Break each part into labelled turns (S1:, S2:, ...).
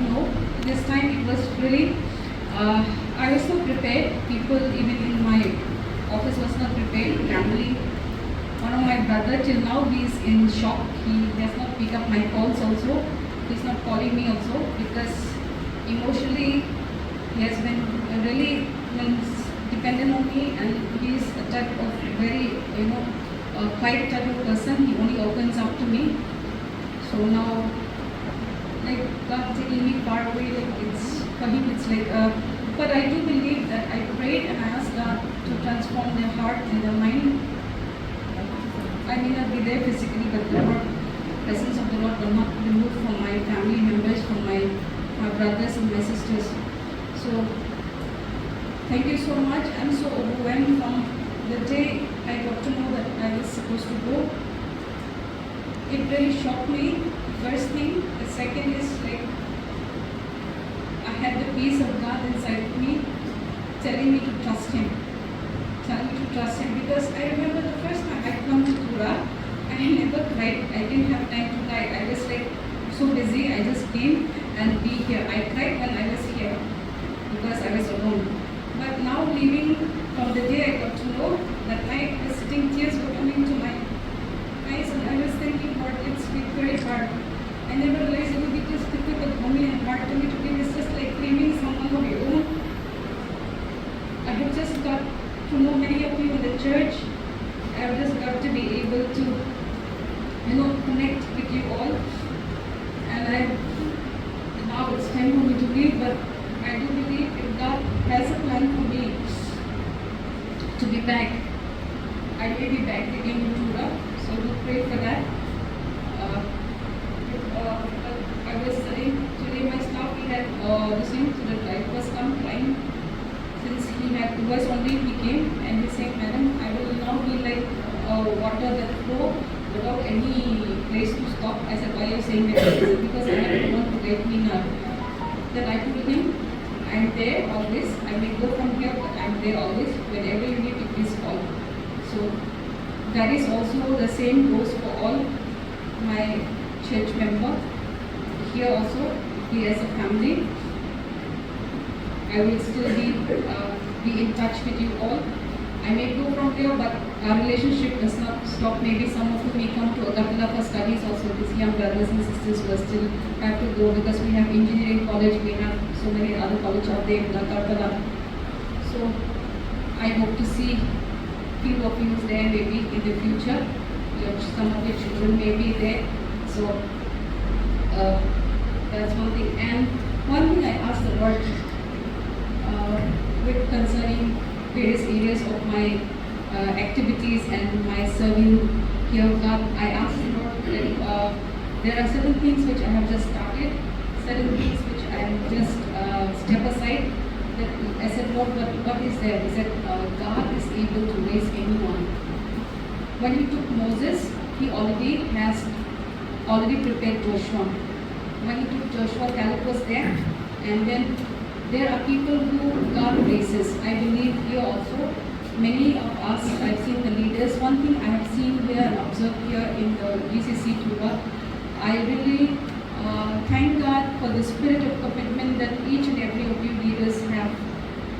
S1: didn't know. This time it was really, I was not prepared. People even in my office was not prepared. Family, one of my brother till now he is in shock. He does not pick up my calls also. He's not calling me also because emotionally he has been really dependent on me, and he is a type of very quiet type of person. He only opens up to me. So now, like God taking me far away, like it's for him it's like but I do believe that I prayed and I asked God to transform their heart and their mind. I may not be there physically, but the presence of the Lord will not be removed from my family members, from my brothers and my sisters. So thank you so much. I'm so overwhelmed from the day I got to know that I was supposed to go. It really shocked me, first thing. The second is like I had the peace of God inside of me telling me to trust Him. Telling me to trust Him, because I remember the first time I come to Pura, I never cried. I didn't have time to cry. I was like so busy. I just came and be here. I cried when I was here because I was alone. But now leaving from the day I got to know that night, I was sitting, tears were coming to my eyes, and I was thinking, Lord, it's very hard. I never realized it would be just difficult for me and hard to me to be. It's just like leaving someone of your own. I have just got to know many of you in the church. I have just got to be able to, connect with you all. And now it's time for me to leave, but I do believe if God has a plan for me to be back, I may be back again in Tura. So do pray for that. I was saying today my staff, we had the same, so the driver was come crying. Since he was only, he came and he said, Madam, I will now be like water that flow without any place to stop. I said, why are you saying that? He said, because I have no one to guide me now. Then I told him, I'm there always. I may go from here, but I'm there always. Whenever you need, please call. So that is also the same goes for all my church member. Here also, we as a family, I will still be in touch with you all. I may go from here, but our relationship does not stop. Maybe some of you may come to Agartala for studies also. These young brothers and sisters will still have to go because we have engineering college, we have so many other colleges out there in Agartala. So I hope to see few of you there maybe in the future. Some of your children may be there. So that's one thing. And one thing I asked the Lord with concerning various areas of my activities and my serving here of God, I asked the Lord that there are certain things which I have just started, certain things which I have just step aside. That I said, Lord, what is there? He said, God is able to raise anyone. When He took Moses, He already prepared Joshua. When He took Joshua, Caleb was there, and then there are people who God raises. I believe here also, many of us, I've seen the leaders. One thing I have seen here and observed here in the GCC Tuba, I really thank God for the spirit of commitment that each and every of you leaders have.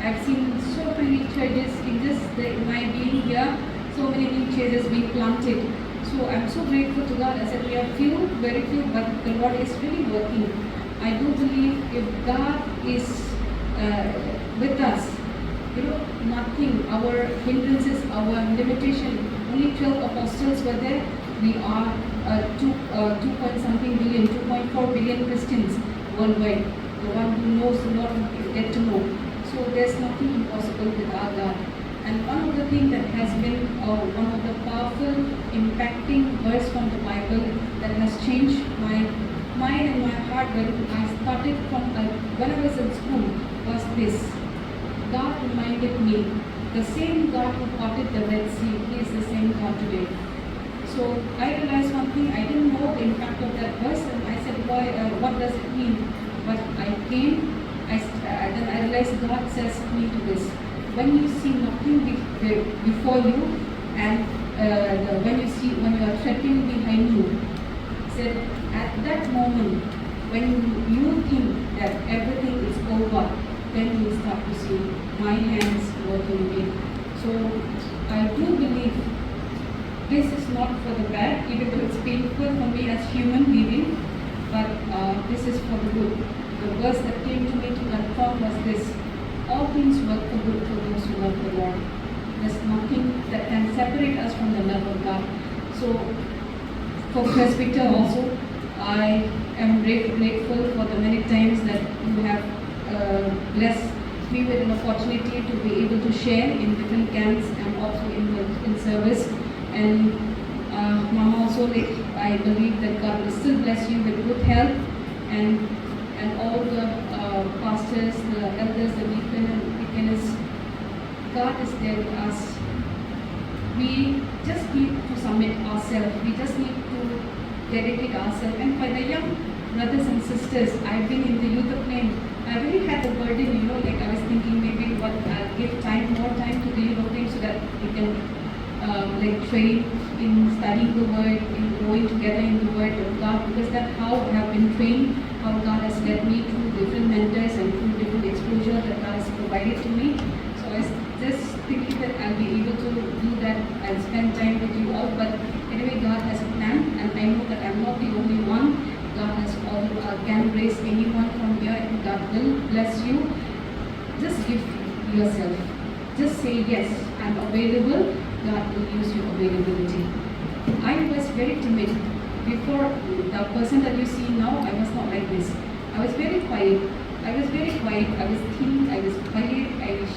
S1: I've seen so many churches in my being here, so many new churches being planted. So I'm so grateful to God. I said we are few, very few, but the Lord is really working. I do believe if God is with us, nothing, our hindrances, our limitation, only 12 apostles were there. We are 2.something billion, 2.4 billion Christians worldwide. The one who knows the Lord will get to know. So there's nothing impossible with our God. And one of the things that has been one of the powerful, impacting verse from the Bible that has changed my mind and my heart when I started from when I was in school was this. God reminded me, the same God who parted the Red Sea, He is the same God today. So I realized one thing, I didn't know the impact of that verse, and I said, what does it mean? But I came, then I realized God says me to this. When you see nothing before you, and when you are threatening behind you, he said, at that moment, when you think then you will start to see my hands working again. So I do believe this is not for the bad, even though it's painful for me as human being, but this is for the good. The verse that came to me to that thought was this: all things work for good for those who love the Lord. There's nothing that can separate us from the love of God. So for Presbyter also, I am grateful for the many times that you have blessed me with an opportunity to be able to share in different camps and also in service. And Mama also, I believe that God will still bless you with good health, and all the pastors, the elders, the deacons. God is there with us. We just need to submit ourselves. We just need to dedicate ourselves. And for the young brothers and sisters, I've been in the youth of name. I really had the burden, like I was thinking maybe I'll give more time to the youth of name so that we can train in studying the word, in growing together in the word of God, because that's how I have been trained, how God has led me through different mentors and through different exposure that God has provided to me. So I was just thinking that I'll be able to do that and spend time with you all. But anyway, God has a plan, and I know that I'm not the only one. God has can raise anyone from here, and God will bless you. Just give yourself. Just say yes, I'm available. God will use your availability. I was very timid. Before the person that you see now, I was not like this. I was very quiet. I was thin, I was quiet, I was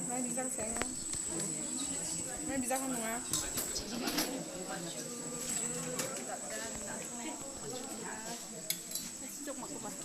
S2: Mai bisa ke saya? Mai bisa kan nggak? Sejak mak kupas.